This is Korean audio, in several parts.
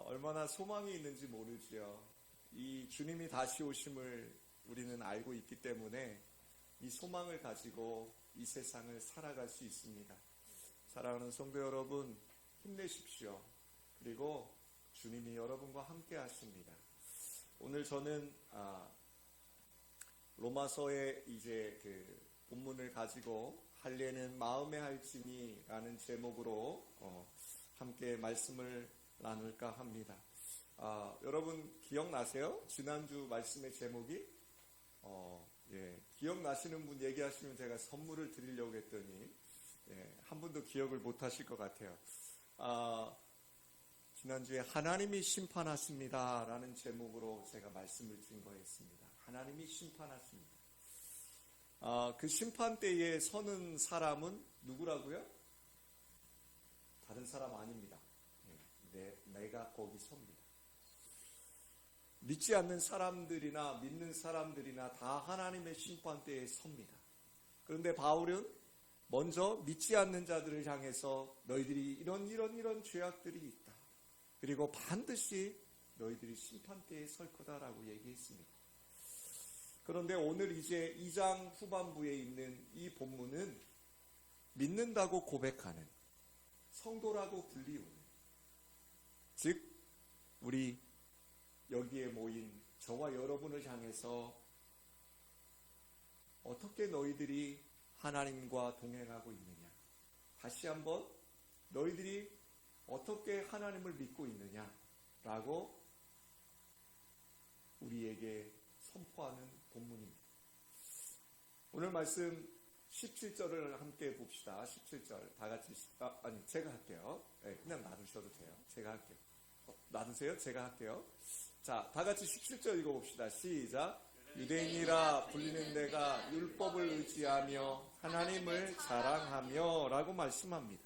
얼마나 소망이 있는지 모르지요. 이 주님이 다시 오심을 우리는 알고 있기 때문에 이 소망을 가지고 이 세상을 살아갈 수 있습니다. 사랑하는 성도 여러분, 힘내십시오. 그리고 주님이 여러분과 함께 하십니다. 오늘 저는 로마서의 이제 그 본문을 가지고 할례는 마음에 할지니라는 제목으로 함께 말씀을 나눌까 합니다. 여러분 기억나세요? 지난주 말씀의 제목이 기억나시는 분 얘기하시면 제가 선물을 드리려고 했더니 한 분도 기억을 못 하실 것 같아요. 지난주에 하나님이 심판하십니다 라는 제목으로 제가 말씀을 증거했습니다. 하나님이 심판하십니다. 그 심판 때에 서는 사람은 누구라고요? 다른 사람 아닙니다. 내가 거기 섭니다. 믿지 않는 사람들이나 믿는 사람들이나 다 하나님의 심판 때에 섭니다. 그런데 바울은 먼저 믿지 않는 자들을 향해서 너희들이 이런 죄악들이 있다. 그리고 반드시 너희들이 심판 때에 설 거다라고 얘기했습니다. 그런데 오늘 이제 2장 후반부에 있는 이 본문은 믿는다고 고백하는 성도라고 불리우는, 즉 우리 여기에 모인 저와 여러분을 향해서 어떻게 너희들이 하나님과 동행하고 있느냐, 다시 한번 너희들이 어떻게 하나님을 믿고 있느냐라고 우리에게 선포하는 본문입니다. 오늘 말씀 17절을 함께 봅시다. 17절 다 같이 제가 할게요. 그냥 놔두셔도 돼요. 제가 할게요. 놔두세요. 제가 할게요. 자, 다 같이 17절 읽어봅시다. 시작. 유대인이라 불리는 데가 율법을 의지하며 하나님을 자랑하며 라고 말씀합니다.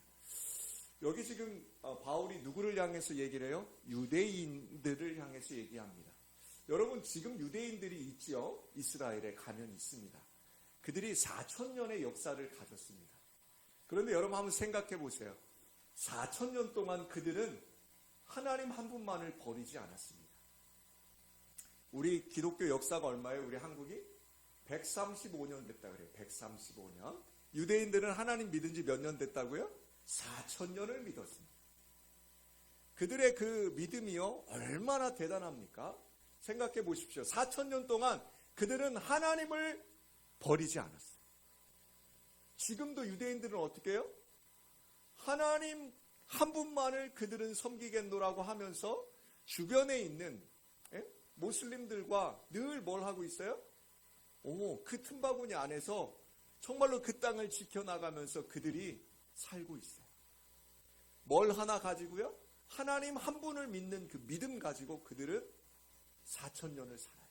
여기 지금 바울이 누구를 향해서 얘기를 해요? 유대인들을 향해서 얘기합니다. 여러분, 지금 유대인들이 있지요? 이스라엘에 가면 있습니다. 그들이 4,000년의 역사를 가졌습니다. 그런데 여러분 한번 생각해 보세요. 4,000년 동안 그들은 하나님 한 분만을 버리지 않았습니다. 우리 기독교 역사가 얼마예요? 우리 한국이 135년 됐다 그래요. 135년. 유대인들은 하나님 믿은 지 몇 년 됐다고요? 4,000년을 믿었습니다. 그들의 그 믿음이요, 얼마나 대단합니까? 생각해 보십시오. 4,000년 동안 그들은 하나님을 버리지 않았어요. 지금도 유대인들은 어떻게 해요? 하나님 한 분만을 그들은 섬기겠노라고 하면서 주변에 있는 모슬림들과 늘 뭘 하고 있어요? 그 틈바구니 안에서 정말로 그 땅을 지켜나가면서 그들이 살고 있어요. 뭘 하나 가지고요? 하나님 한 분을 믿는 그 믿음 가지고 그들은 4,000년을 살아요.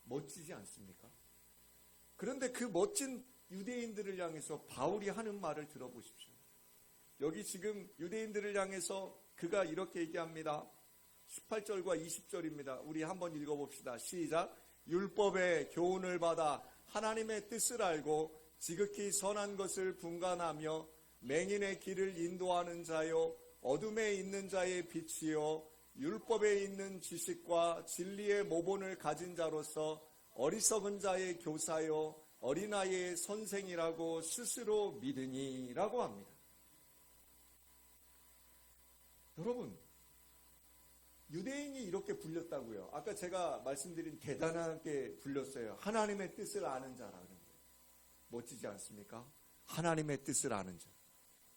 멋지지 않습니까? 그런데 그 멋진 유대인들을 향해서 바울이 하는 말을 들어보십시오. 여기 지금 유대인들을 향해서 그가 이렇게 얘기합니다. 18절과 20절입니다. 우리 한번 읽어봅시다. 시작. 율법의 교훈을 받아 하나님의 뜻을 알고 지극히 선한 것을 분간하며 맹인의 길을 인도하는 자요, 어둠에 있는 자의 빛이요, 율법에 있는 지식과 진리의 모본을 가진 자로서 어리석은 자의 교사요, 어린아이의 선생이라고 스스로 믿으니라고 합니다. 여러분, 유대인이 이렇게 불렸다고요. 아까 제가 말씀드린 대단하게 불렸어요. 하나님의 뜻을 아는 자라는 거예요. 멋지지 않습니까? 하나님의 뜻을 아는 자.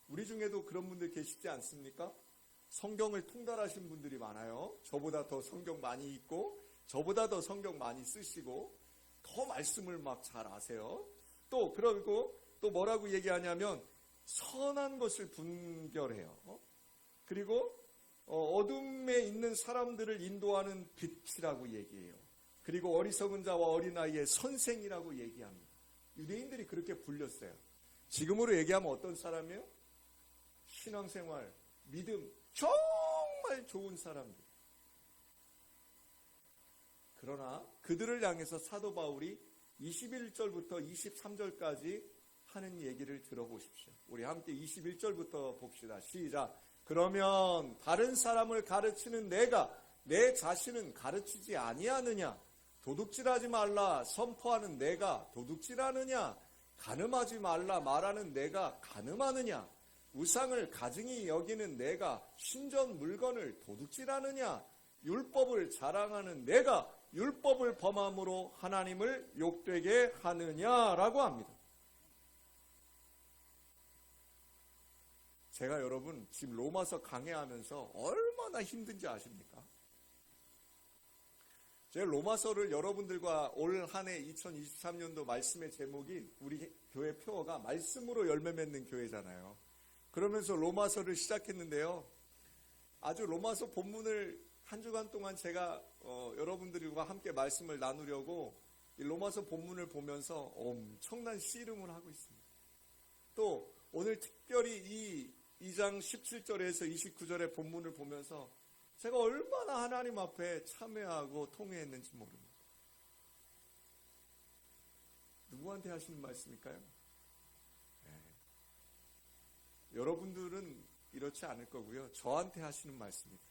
우리 중에도 그런 분들 계시지 않습니까? 성경을 통달하신 분들이 많아요. 저보다 더 성경 많이 읽고 저보다 더 성경 많이 쓰시고 더 말씀을 막 잘 아세요. 또 그리고 또 뭐라고 얘기하냐면 선한 것을 분별해요. 그리고 어둠에 있는 사람들을 인도하는 빛이라고 얘기해요. 그리고 어리석은 자와 어린아이의 선생이라고 얘기합니다. 유대인들이 그렇게 불렸어요. 지금으로 얘기하면 어떤 사람이에요? 신앙생활, 믿음 정말 좋은 사람들. 그러나 그들을 향해서 사도 바울이 21절부터 23절까지 하는 얘기를 들어보십시오. 우리 함께 21절부터 봅시다. 시작. 그러면 다른 사람을 가르치는 내가 내 자신은 가르치지 아니하느냐? 도둑질하지 말라 선포하는 내가 도둑질하느냐? 간음하지 말라 말하는 내가 간음하느냐? 우상을 가증히 여기는 내가 신전 물건을 도둑질하느냐? 율법을 자랑하는 내가 율법을 범함으로 하나님을 욕되게 하느냐라고 합니다. 제가 여러분 지금 로마서 강해하면서 얼마나 힘든지 아십니까? 제가 로마서를 여러분들과 올 한 해 2023년도 말씀의 제목이 우리 교회 표어가 말씀으로 열매 맺는 교회잖아요. 그러면서 로마서를 시작했는데요. 아주 로마서 본문을 한 주간 동안 제가 여러분들과 함께 말씀을 나누려고 이 로마서 본문을 보면서 엄청난 씨름을 하고 있습니다. 또 오늘 특별히 이 2장 17절에서 29절의 본문을 보면서 제가 얼마나 하나님 앞에 참회하고 통회했는지 모릅니다. 누구한테 하시는 말씀일까요? 네. 여러분들은 이렇지 않을 거고요. 저한테 하시는 말씀입니다.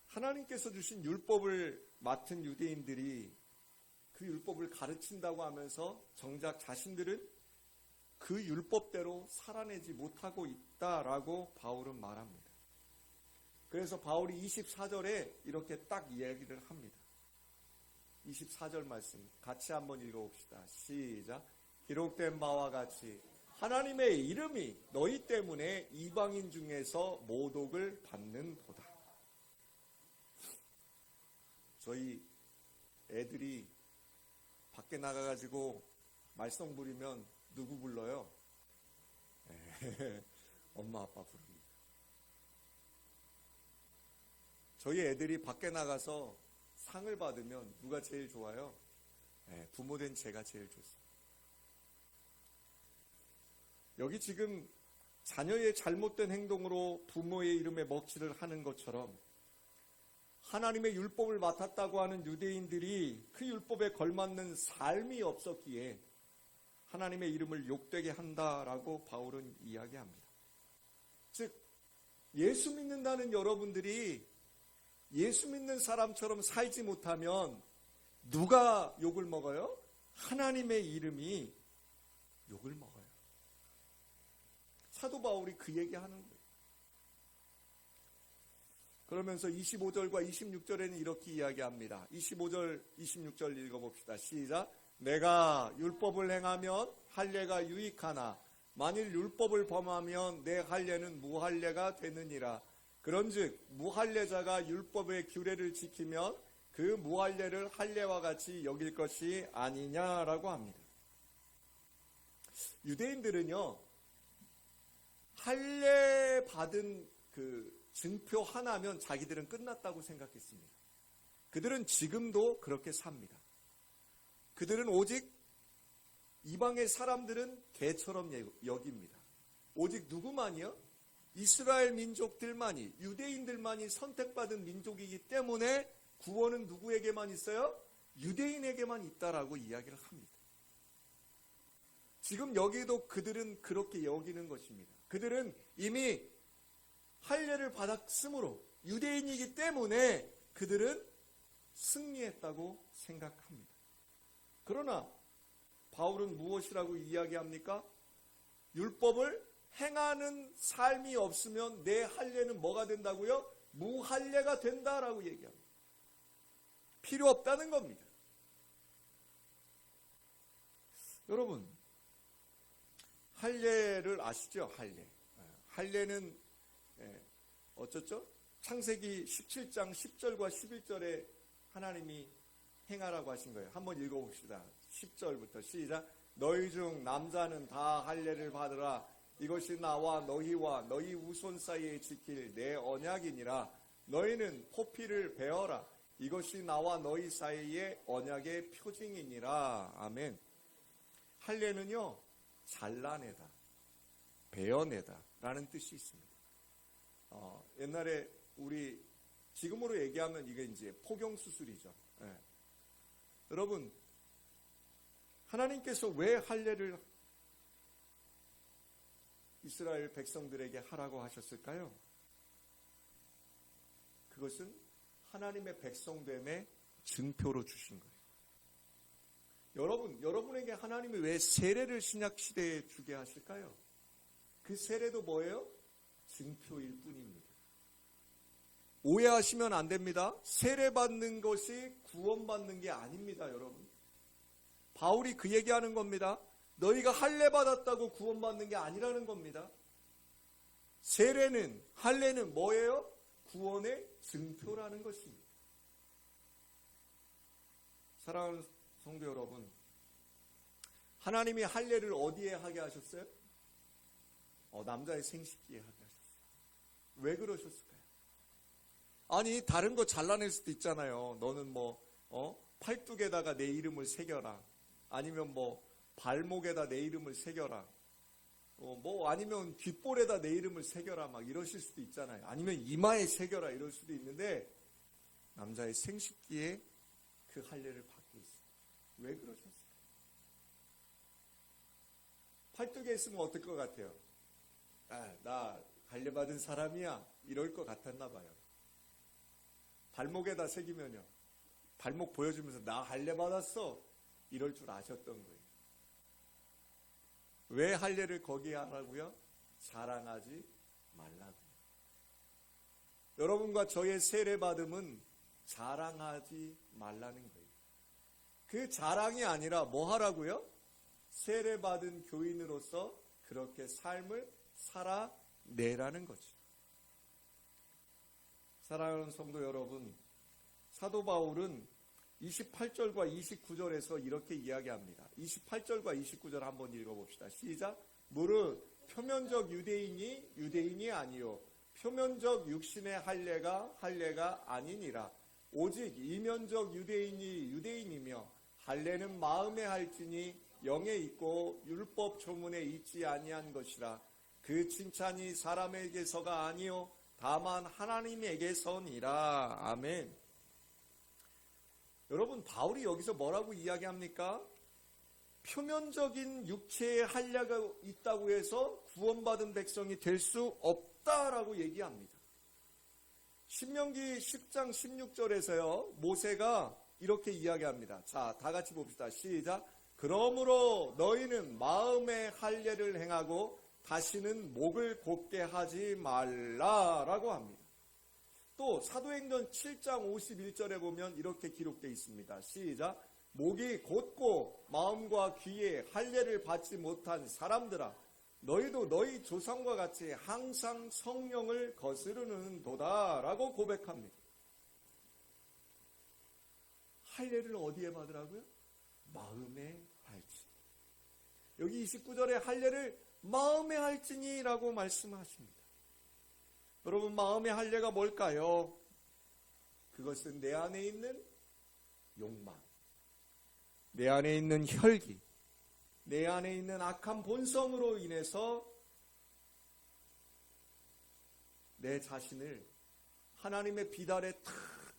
하나님께서 주신 율법을 맡은 유대인들이 그 율법을 가르친다고 하면서 정작 자신들은 그 율법대로 살아내지 못하고 있다라고 바울은 말합니다. 그래서 바울이 24절에 이렇게 딱 이야기를 합니다. 24절 말씀 같이 한번 읽어봅시다. 시작. 기록된 바와 같이 하나님의 이름이 너희 때문에 이방인 중에서 모독을 받는도다. 저희 애들이 밖에 나가가지고 말썽 부리면 누구 불러요? 엄마 아빠 부릅니다. 저희 애들이 밖에 나가서 상을 받으면 누가 제일 좋아요? 부모된 제가 제일 좋습니다. 여기 지금 자녀의 잘못된 행동으로 부모의 이름에 먹칠을 하는 것처럼 하나님의 율법을 맡았다고 하는 유대인들이 그 율법에 걸맞는 삶이 없었기에 하나님의 이름을 욕되게 한다라고 바울은 이야기합니다. 즉 예수 믿는다는 여러분들이 예수 믿는 사람처럼 살지 못하면 누가 욕을 먹어요? 하나님의 이름이 욕을 먹어요. 사도 바울이 그 얘기하는 거예요. 그러면서 25절과 26절에는 이렇게 이야기합니다. 25절, 26절 읽어봅시다. 시작. 내가 율법을 행하면 할례가 유익하나 만일 율법을 범하면 내 할례는 무할례가 되느니라. 그런즉 무할례자가 율법의 규례를 지키면 그 무할례를 할례와 같이 여길 것이 아니냐라고 합니다. 유대인들은요, 할례 받은 그 증표 하나면 자기들은 끝났다고 생각했습니다. 그들은 지금도 그렇게 삽니다. 그들은 오직 이방의 사람들은 개처럼 여깁니다. 오직 누구만이요? 이스라엘 민족들만이, 유대인들만이 선택받은 민족이기 때문에 구원은 누구에게만 있어요? 유대인에게만 있다라고 이야기를 합니다. 지금 여기도 그들은 그렇게 여기는 것입니다. 그들은 이미 할례를 받았으므로 유대인이기 때문에 그들은 승리했다고 생각합니다. 그러나 바울은 무엇이라고 이야기합니까? 율법을 행하는 삶이 없으면 내 할례는 뭐가 된다고요? 무할례가 된다라고 얘기합니다. 필요 없다는 겁니다. 여러분, 할례를 아시죠? 할례는 어쩌죠? 창세기 17장 10절과 11절에 하나님이 행하라고 하신 거예요. 한번 읽어봅시다. 10절부터 시작. 너희 중 남자는 다 할례를 받으라. 이것이 나와 너희와 너희 후손 사이에 지킬 내 언약이니라. 너희는 포피를 베어라. 이것이 나와 너희 사이의 언약의 표징이니라. 아멘. 할례는요, 잘라내다, 베어내다 라는 뜻이 있습니다. 옛날에 우리 지금으로 얘기하면 이게 이제 포경수술이죠. 여러분, 하나님께서 왜 할례를 이스라엘 백성들에게 하라고 하셨을까요? 그것은 하나님의 백성됨의 증표로 주신 거예요. 여러분에게 하나님이 왜 세례를 신약시대에 주게 하실까요? 그 세례도 뭐예요? 증표일 뿐입니다. 오해하시면 안 됩니다. 세례받는 것이 구원받는 게 아닙니다, 여러분. 바울이 그 얘기하는 겁니다. 너희가 할례 받았다고 구원받는 게 아니라는 겁니다. 세례는, 할례는 뭐예요? 구원의 증표라는 것입니다. 사랑하는 성도 여러분, 하나님이 할례를 어디에 하게 하셨어요? 남자의 생식기에 하게 하셨어요. 왜 그러셨을까요? 아니, 다른 거 잘라낼 수도 있잖아요. 너는 팔뚝에다가 내 이름을 새겨라. 아니면 발목에다 내 이름을 새겨라. 아니면 귓볼에다 내 이름을 새겨라. 막 이러실 수도 있잖아요. 아니면 이마에 새겨라. 이럴 수도 있는데, 남자의 생식기에 그 할례를 받고 있어요. 왜 그러셨을까요? 팔뚝에 있으면 어떨 것 같아요? 나 할례 받은 사람이야. 이럴 것 같았나 봐요. 발목에다 새기면요. 발목 보여주면서 나 할례 받았어. 이럴 줄 아셨던 거예요. 왜 할례를 거기에 하라고요? 자랑하지 말라고요. 여러분과 저의 세례받음은 자랑하지 말라는 거예요. 그 자랑이 아니라 뭐 하라고요? 세례받은 교인으로서 그렇게 삶을 살아내라는 거죠. 사랑하는 성도 여러분, 사도 바울은 28절과 29절에서 이렇게 이야기합니다. 28절과 29절 한번 읽어봅시다. 시작. 무릇 표면적 유대인이 아니요 표면적 육신의 할례가 아니니라. 오직 이면적 유대인이 유대인이며 할례는 마음에 할지니 영에 있고 율법 조문에 있지 아니한 것이라. 그 칭찬이 사람에게서가 아니요 다만 하나님에게서니라. 아멘. 여러분, 바울이 여기서 뭐라고 이야기합니까? 표면적인 육체의 할례가 있다고 해서 구원받은 백성이 될 수 없다라고 얘기합니다. 신명기 10장 16절에서요, 모세가 이렇게 이야기합니다. 자, 다 같이 봅시다. 시작. 그러므로 너희는 마음의 할례를 행하고 다시는 목을 곱게 하지 말라라고 합니다. 또 사도행전 7장 51절에 보면 이렇게 기록되어 있습니다. 시작. 목이 곧고 마음과 귀에 할례를 받지 못한 사람들아, 너희도 너희 조상과 같이 항상 성령을 거스르는 도다라고 고백합니다. 할례를 어디에 받으라고요? 마음에 할지. 여기 29절에 할례를 마음에 할지니라고 말씀하십니다. 여러분, 마음의 할례가 뭘까요? 그것은 내 안에 있는 욕망, 내 안에 있는 혈기, 내 안에 있는 악한 본성으로 인해서 내 자신을 하나님의 비달에 탁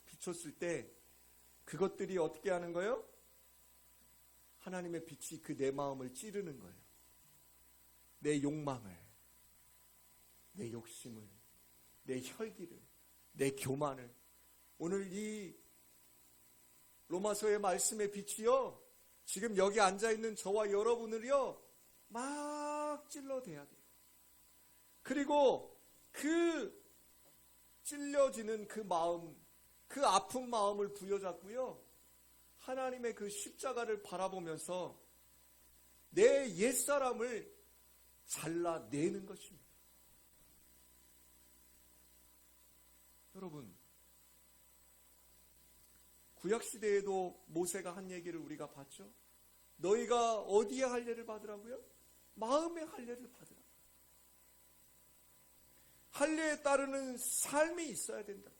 비췄을 때 그것들이 어떻게 하는 거예요? 하나님의 빛이 그 내 마음을 찌르는 거예요. 내 욕망을, 내 욕심을, 내 혈기를, 내 교만을. 오늘 이 로마서의 말씀의 빛이요, 지금 여기 앉아있는 저와 여러분을요 막 찔러대야 돼요. 그리고 그 찔려지는 그 마음, 그 아픈 마음을 부여잡고요, 하나님의 그 십자가를 바라보면서 내 옛사람을 잘라내는 것입니다. 여러분, 구약시대에도 모세가 한 얘기를 우리가 봤죠. 너희가 어디에 할례를 받으라고요? 마음의 할례를 받으라. 할례에 따르는 삶이 있어야 된다.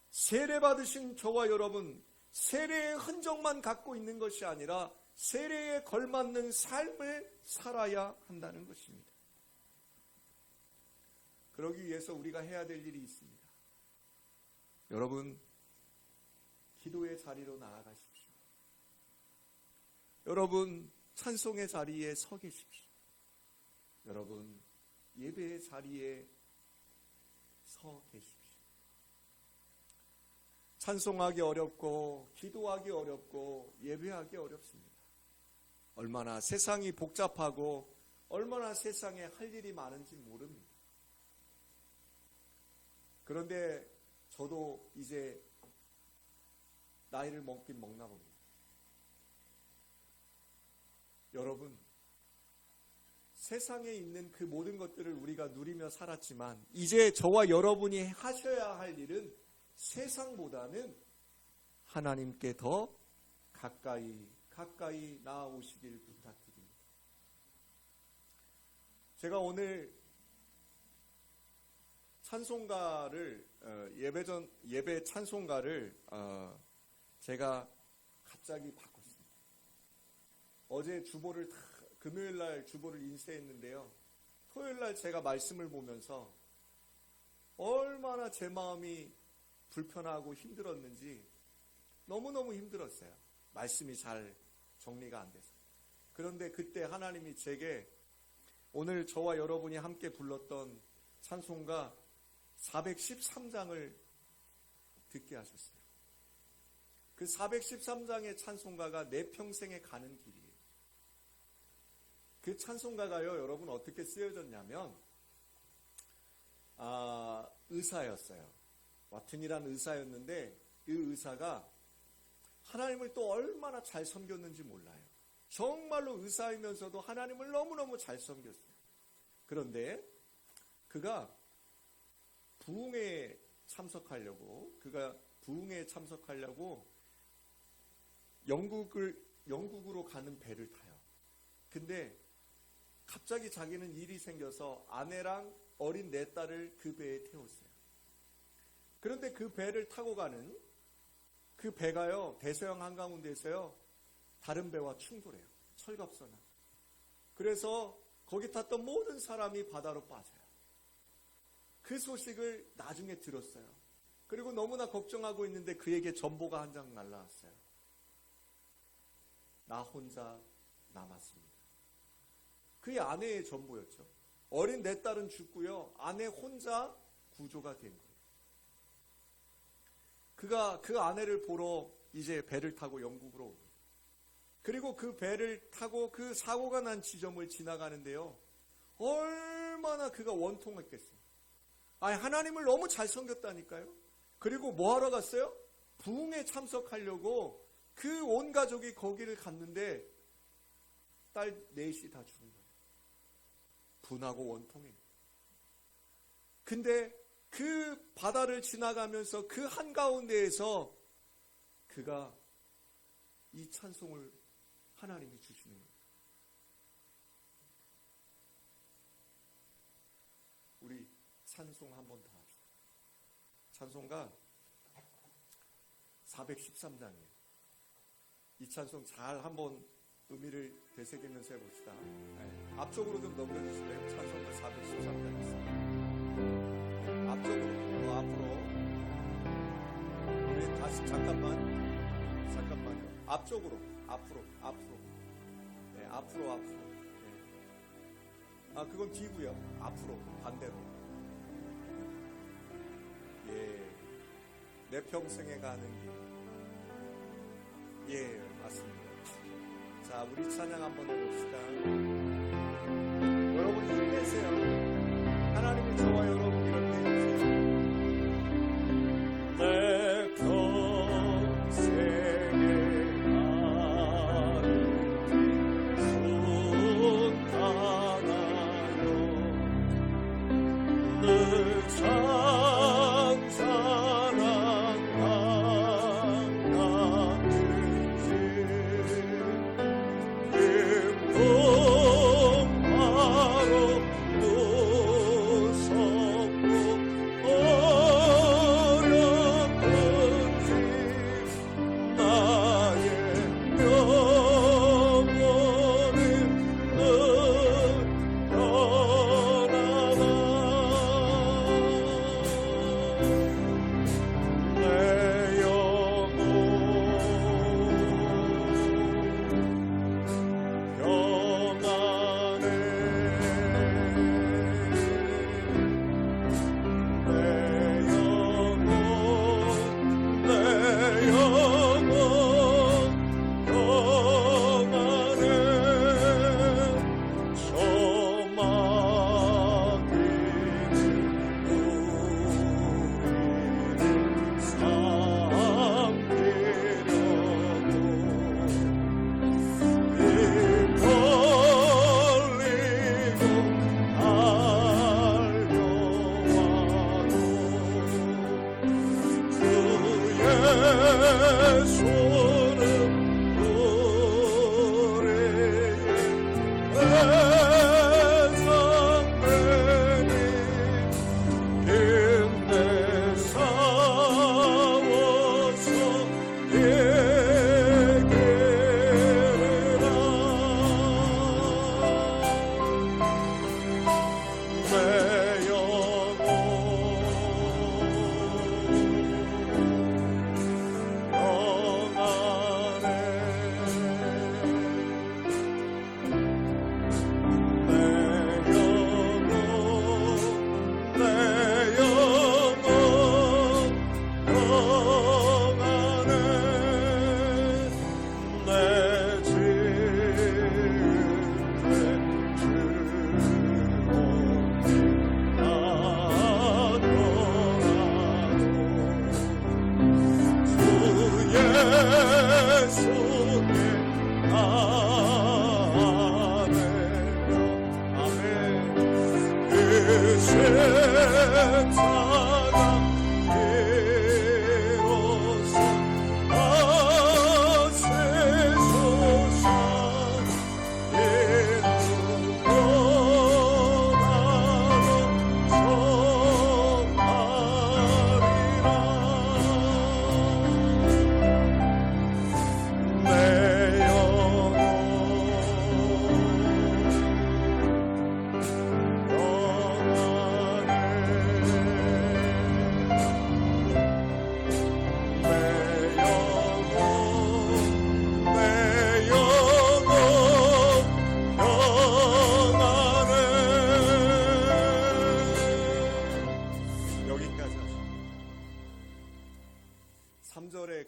세례 받으신 저와 여러분, 세례의 흔적만 갖고 있는 것이 아니라 세례에 걸맞는 삶을 살아야 한다는 것입니다. 그러기 위해서 우리가 해야 될 일이 있습니다. 여러분, 기도의 자리로 나아가십시오. 여러분, 찬송의 자리에 서 계십시오. 여러분 예배의 자리에 서 계십시오. 찬송하기 어렵고 기도하기 어렵고 예배하기 어렵습니다. 얼마나 세상이 복잡하고 얼마나 세상에 할 일이 많은지 모릅니다. 그런데 저도 이제 나이를 먹긴 먹나 봅니다. 여러분, 세상에 있는 그 모든 것들을 우리가 누리며 살았지만 이제 저와 여러분이 하셔야 할 일은 세상보다는 하나님께 더 가까이 나아오시길 부탁드립니다. 제가 오늘 찬송가를 예배 찬송가를 제가 갑자기 바꿨습니다. 어제 주보를 금요일날 주보를 인쇄했는데요. 토요일날 제가 말씀을 보면서 얼마나 제 마음이 불편하고 힘들었는지 너무너무 힘들었어요. 말씀이 잘 정리가 안 돼서. 그런데 그때 하나님이 제게 오늘 저와 여러분이 함께 불렀던 찬송가 413장을 듣게 하셨어요. 그 413장의 찬송가가 내 평생에 가는 길이에요. 그 찬송가가요, 여러분 어떻게 쓰여졌냐면 의사였어요. 와튼이라는 의사였는데 그 의사가 하나님을 또 얼마나 잘 섬겼는지 몰라요. 정말로 의사이면서도 하나님을 너무너무 잘 섬겼어요. 그런데 그가 부흥회에 참석하려고 영국으로 가는 배를 타요. 근데 갑자기 자기는 일이 생겨서 아내랑 어린 네 딸을 그 배에 태웠어요. 그런데 그 배를 타고 가는 그 배가요, 대서양 한가운데에서요, 다른 배와 충돌해요. 철갑선을. 그래서 거기 탔던 모든 사람이 바다로 빠져요. 그 소식을 나중에 들었어요. 그리고 너무나 걱정하고 있는데 그에게 전보가 한 장 날라왔어요. 나 혼자 남았습니다. 그의 아내의 전보였죠. 어린 네 딸은 죽고요. 아내 혼자 구조가 된 거예요. 그가 그 아내를 보러 이제 배를 타고 영국으로 옵니다. 그리고 그 배를 타고 그 사고가 난 지점을 지나가는데요. 얼마나 그가 원통했겠어요. 하나님을 너무 잘 섬겼다니까요. 그리고 뭐 하러 갔어요? 부흥에 참석하려고 그 온 가족이 거기를 갔는데 딸 넷이 다 죽은 거예요. 분하고 원통해요. 근데 그 바다를 지나가면서 그 한가운데에서 그가 이 찬송을 하나님이 주시는 거예요. 우리 찬송 한 번 더 합시다. 찬송가 413장이에요. 이 찬송 잘 한번 의미를 되새기면서 해봅시다. 네. 앞쪽으로 좀 넘겨주실래요? 찬송가 413장 있어요. 앞쪽으로, 더 앞으로. 우리 다시 잠깐만요. 앞쪽으로, 앞으로. 네, 앞으로. 네. 그건 뒤고요. 앞으로, 반대로. 예, 내 평생에 가는 길. 예, 맞습니다. 자, 우리 찬양 한번 해봅시다. 여러분 힘내세요. 하나님이 저와 여러분 이렇게 해주세요. 내 평생에 가는 길 순탄하여 늘 찬찬한 강 같은 길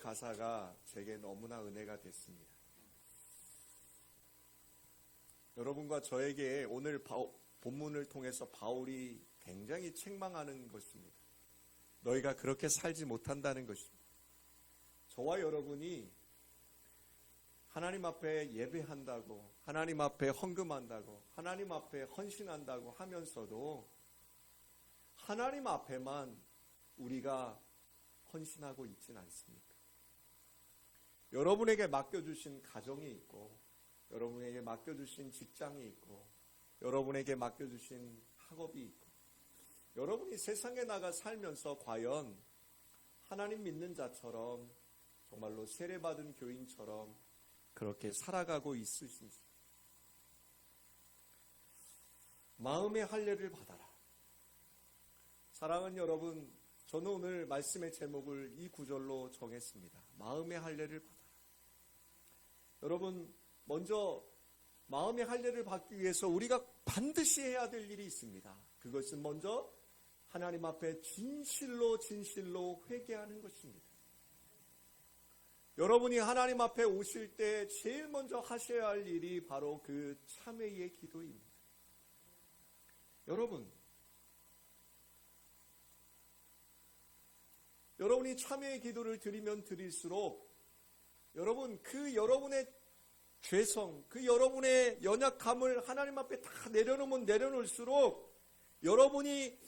가사가 제게 너무나 은혜가 됐습니다. 여러분과 저에게 오늘 본문을 통해서 바울이 굉장히 책망하는 것입니다. 너희가 그렇게 살지 못한다는 것입니다. 저와 여러분이 하나님 앞에 예배한다고, 하나님 앞에 헌금한다고, 하나님 앞에 헌신한다고 하면서도 하나님 앞에만 우리가 헌신하고 있지는 않습니까? 여러분에게 맡겨주신 가정이 있고, 여러분에게 맡겨주신 직장이 있고, 여러분에게 맡겨주신 학업이 있고, 여러분이 세상에 나가 살면서 과연 하나님 믿는 자처럼 정말로 세례받은 교인처럼 그렇게 살아가고 있으신지. 마음의 할례를 받아라. 사랑하는 여러분, 저는 오늘 말씀의 제목을 이 구절로 정했습니다. 마음의 할례를 받아라. 여러분, 먼저 마음의 할례를 받기 위해서 우리가 반드시 해야 될 일이 있습니다. 그것은 먼저 하나님 앞에 진실로 회개하는 것입니다. 여러분이 하나님 앞에 오실 때 제일 먼저 하셔야 할 일이 바로 그 참회의 기도입니다. 여러분이 참회의 기도를 드리면 드릴수록 여러분 그 여러분의 죄성, 그 여러분의 연약함을 하나님 앞에 다 내려놓으면 내려놓을수록 여러분이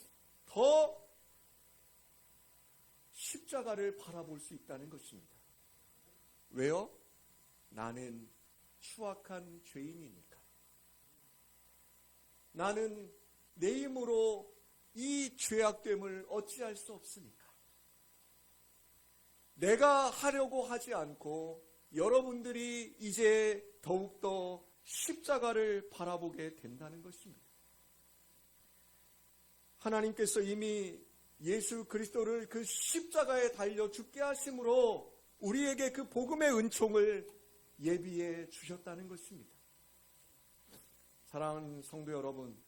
더 십자가를 바라볼 수 있다는 것입니다. 왜요? 나는 추악한 죄인이니까. 나는 내 힘으로 이 죄악됨을 어찌할 수 없으니까. 내가 하려고 하지 않고 여러분들이 이제 더욱더 십자가를 바라보게 된다는 것입니다. 하나님께서 이미 예수 그리스도를 그 십자가에 달려 죽게 하심으로 우리에게 그 복음의 은총을 예비해 주셨다는 것입니다. 사랑하는 성도 여러분,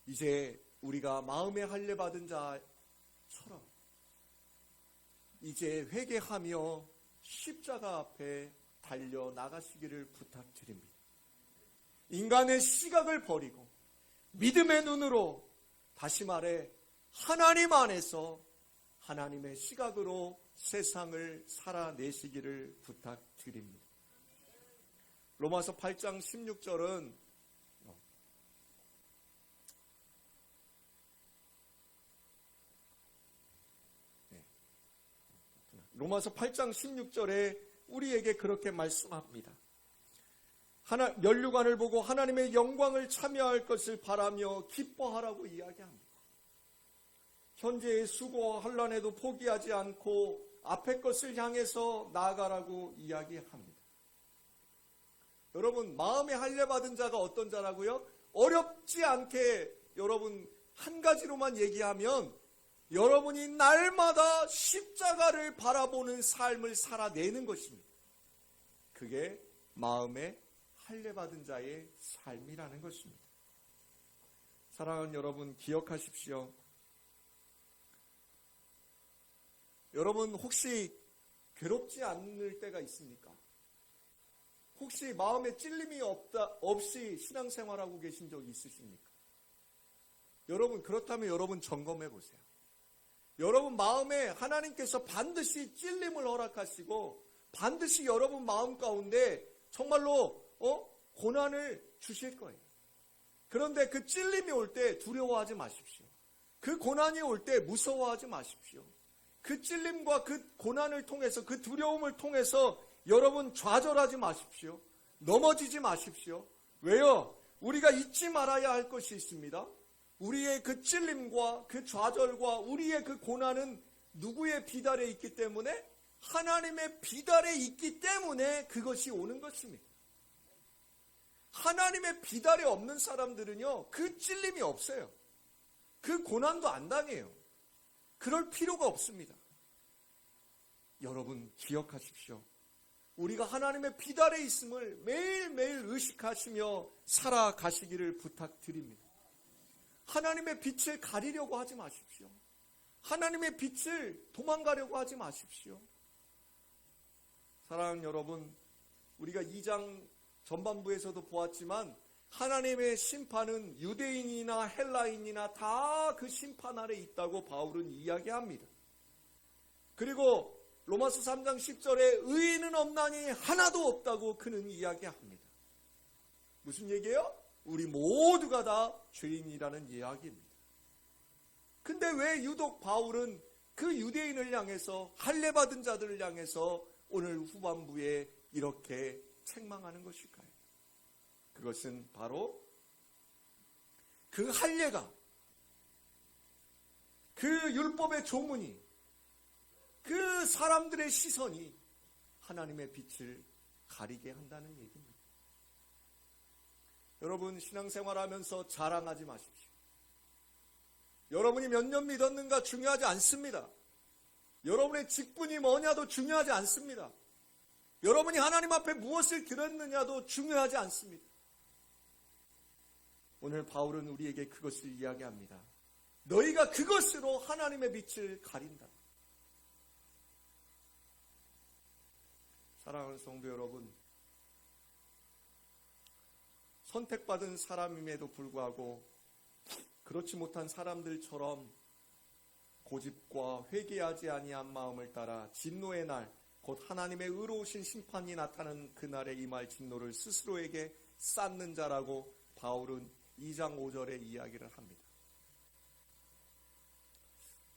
이제 우리가 마음의 할례 받은 자처럼 이제 회개하며 십자가 앞에 달려 나가시기를 부탁드립니다. 인간의 시각을 버리고 믿음의 눈으로, 다시 말해 하나님 안에서 하나님의 시각으로 세상을 살아내시기를 부탁드립니다. 로마서 8장 16절은 로마서 8장 16절에 우리에게 그렇게 말씀합니다. 면류관을 보고 하나님의 영광을 참여할 것을 바라며 기뻐하라고 이야기합니다. 현재의 수고와 환난에도 포기하지 않고 앞의 것을 향해서 나아가라고 이야기합니다. 여러분, 마음의 할례 받은 자가 어떤 자라고요? 어렵지 않게 여러분 한 가지로만 얘기하면 여러분이 날마다 십자가를 바라보는 삶을 살아내는 것입니다. 그게 마음의 할례 받은 자의 삶이라는 것입니다. 사랑하는 여러분, 기억하십시오. 여러분 혹시 괴롭지 않을 때가 있습니까? 혹시 마음에 찔림이 없이 신앙생활하고 계신 적 있으십니까? 여러분 그렇다면 여러분 점검해 보세요. 여러분 마음에 하나님께서 반드시 찔림을 허락하시고 반드시 여러분 마음 가운데 정말로 고난을 주실 거예요. 그런데 그 찔림이 올 때 두려워하지 마십시오. 그 고난이 올 때 무서워하지 마십시오. 그 찔림과 그 고난을 통해서, 그 두려움을 통해서 여러분 좌절하지 마십시오. 넘어지지 마십시오. 왜요? 우리가 잊지 말아야 할 것이 있습니다. 우리의 그 찔림과 그 좌절과 우리의 그 고난은 누구의 비달에 있기 때문에? 하나님의 비달에 있기 때문에 그것이 오는 것입니다. 하나님의 비달에 없는 사람들은요, 그 찔림이 없어요. 그 고난도 안 당해요. 그럴 필요가 없습니다. 여러분 기억하십시오. 우리가 하나님의 비달에 있음을 매일매일 의식하시며 살아가시기를 부탁드립니다. 하나님의 빛을 가리려고 하지 마십시오. 하나님의 빛을 도망가려고 하지 마십시오. 사랑하는 여러분, 우리가 2장 전반부에서도 보았지만 하나님의 심판은 유대인이나 헬라인이나 다 그 심판 아래 있다고 바울은 이야기합니다. 그리고 로마서 3장 10절에 의인은 없나니 하나도 없다고 그는 이야기합니다. 무슨 얘기예요? 우리 모두가 다 죄인이라는 이야기입니다. 근데 왜 유독 바울은 그 유대인을 향해서, 할례받은 자들을 향해서 오늘 후반부에 이렇게 책망하는 것일까요? 그것은 바로 그 할례가, 그 율법의 조문이, 그 사람들의 시선이 하나님의 빛을 가리게 한다는 얘기입니다. 여러분, 신앙생활하면서 자랑하지 마십시오. 여러분이 몇 년 믿었는가 중요하지 않습니다. 여러분의 직분이 뭐냐도 중요하지 않습니다. 여러분이 하나님 앞에 무엇을 들었느냐도 중요하지 않습니다. 오늘 바울은 우리에게 그것을 이야기합니다. 너희가 그것으로 하나님의 빛을 가린다. 사랑하는 성도 여러분, 선택받은 사람임에도 불구하고 그렇지 못한 사람들처럼 고집과 회개하지 아니한 마음을 따라 진노의 날, 곧 하나님의 의로우신 심판이 나타나는 그날에 임할 진노를 스스로에게 쌓는 자라고 바울은 2장 5절에 이야기를 합니다.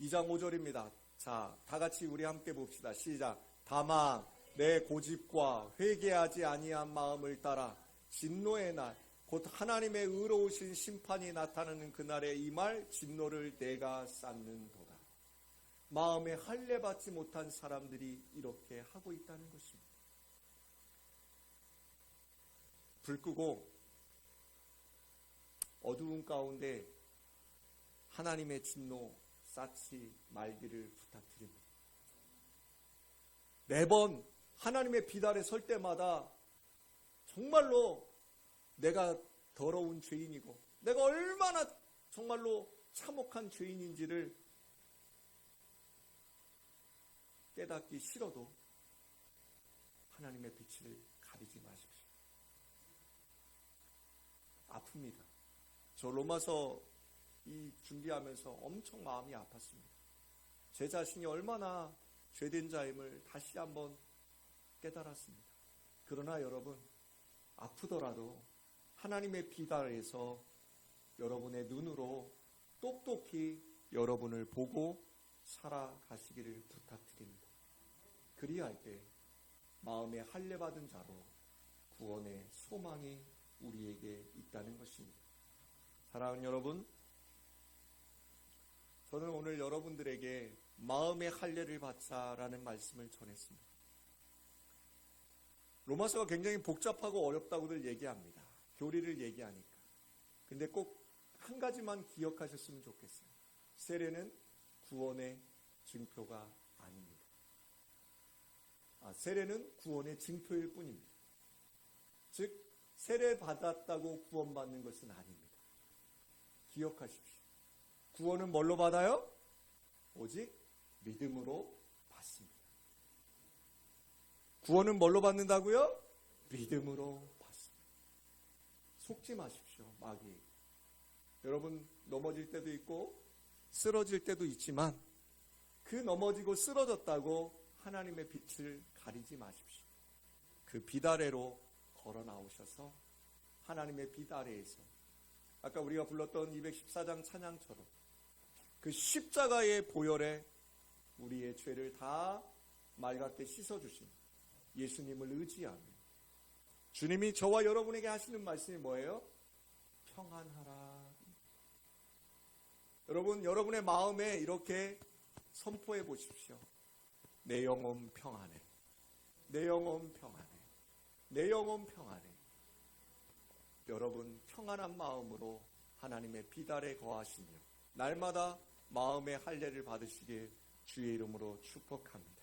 2장 5절입니다. 자, 다 같이 우리 함께 봅시다. 시작. 다만 내 고집과 회개하지 아니한 마음을 따라 진노의 날, 곧 하나님의 의로우신 심판이 나타나는 그날에 임할 진노를 내가 쌓는도다. 마음에 할례받지 못한 사람들이 이렇게 하고 있다는 것입니다. 불 끄고 어두운 가운데 하나님의 진노 쌓지 말기를 부탁드립니다. 매번 하나님의 빛 아래 설 때마다 정말로 내가 더러운 죄인이고 내가 얼마나 정말로 참혹한 죄인인지를 깨닫기 싫어도 하나님의 빛을 가리지 마십시오. 아픕니다. 저 로마서 준비하면서 엄청 마음이 아팠습니다. 제 자신이 얼마나 죄된 자임을 다시 한번 깨달았습니다. 그러나 여러분, 아프더라도 하나님의 빛 아래에서 여러분의 눈으로 똑똑히 여러분을 보고 살아가시기를 부탁드립니다. 그리할 때 마음에 할례받은 자로 구원의 소망이 우리에게 있다는 것입니다. 사랑하는 여러분, 저는 오늘 여러분들에게 마음의 할례를 받자라는 말씀을 전했습니다. 로마서가 굉장히 복잡하고 어렵다고들 얘기합니다. 교리를 얘기하니까. 근데 꼭 한 가지만 기억하셨으면 좋겠어요. 세례는 구원의 증표가 아닙니다. 세례는 구원의 증표일 뿐입니다. 즉, 세례 받았다고 구원받는 것은 아닙니다. 기억하십시오. 구원은 뭘로 받아요? 오직 믿음으로 받습니다. 구원은 뭘로 받는다고요? 믿음으로 받습니다. 속지 마십시오, 마귀. 여러분, 넘어질 때도 있고 쓰러질 때도 있지만 그 넘어지고 쓰러졌다고 하나님의 빛을 가리지 마십시오. 그 빛 아래로 걸어 나오셔서 하나님의 빛 아래에서 아까 우리가 불렀던 214장 찬양처럼 그 십자가의 보혈에 우리의 죄를 다 맑게 씻어주신 예수님을 의지하며 주님이 저와 여러분에게 하시는 말씀이 뭐예요? 평안하라. 여러분, 여러분의 마음에 이렇게 선포해 보십시오. 내 영혼 평안해. 내 영혼 평안해. 내 영혼 평안해. 여러분, 평안한 마음으로 하나님의 빛 아래 거하시며 날마다 마음의 할례를 받으시길 주의 이름으로 축복합니다.